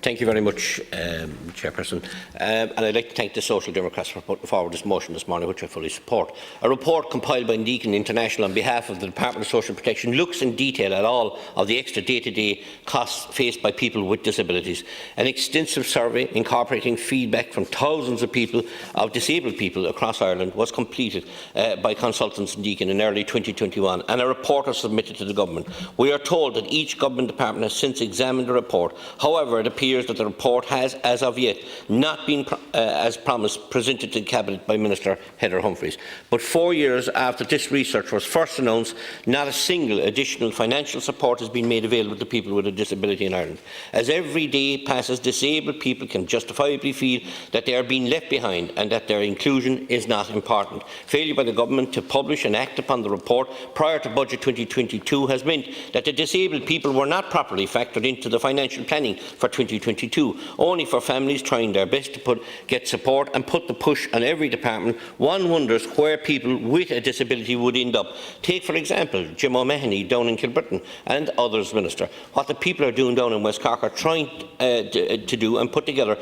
Thank you very much, Chairperson. And I'd like to thank the Social Democrats for putting forward this motion this morning, which I fully support. A report compiled by Deakin International on behalf of the Department of Social Protection looks in detail at all of the extra day-to-day costs faced by people with disabilities. An extensive survey incorporating feedback from thousands of disabled people across Ireland was completed by consultants in Deakin in early 2021, and a report was submitted to the Government. We are told that each Government department has since examined the report. However, it appears that the report has, as of yet, not been, as promised, presented to Cabinet by Minister Heather Humphreys. But 4 years after this research was first announced, not a single additional financial support has been made available to people with a disability in Ireland. As every day passes, disabled people can justifiably feel that they are being left behind and that their inclusion is not important. Failure by the Government to publish and act upon the report prior to Budget 2022 has meant that the disabled people were not properly factored into the financial planning for 2022, only for families trying their best to get support and put the push on every department. One wonders where people with a disability would end up. Take, for example, Jim O'Mahony down in Kilbrittain and others, Minister. What the people are doing down in West Cork are trying to do and put together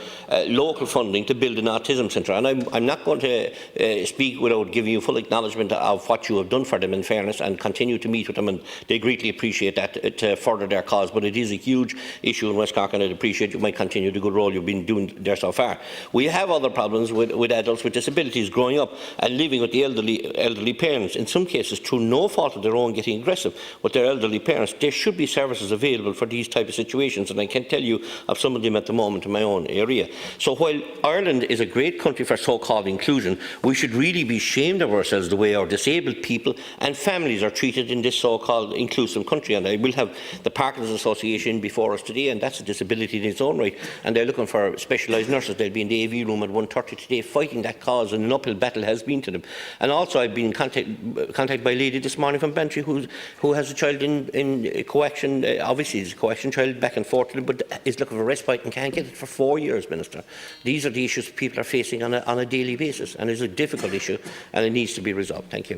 local funding to build an autism centre. And I'm not going to speak without giving you full acknowledgement of what you have done for them, in fairness, and continue to meet with them, and they greatly appreciate that to further their cause. But it is a huge issue in West Cork, and I'd appreciate you might continue the good role you've been doing there so far. We have other problems with adults with disabilities growing up and living with the elderly parents, in some cases through no fault of their own, getting aggressive with their elderly parents. There should be services available for these type of situations, and I can tell you of some of them at the moment in my own area. So while Ireland is a great country for so-called inclusion, we should really be ashamed of ourselves the way our disabled people and families are treated in this so-called inclusive country. And I will have the Parkinson's Association before us today, and that's a disability in its own right, and they're looking for specialised nurses. They'll be in the AV room at 1:30 today fighting that cause, and an uphill battle has been to them. And also I've been contacted by a lady this morning from Bantry who has a child in co-action, obviously it's a co-action child back and forth to them, but is looking for respite and can't get it for 4 years, Minister. These are the issues people are facing on a daily basis, and it's a difficult issue and it needs to be resolved. Thank you.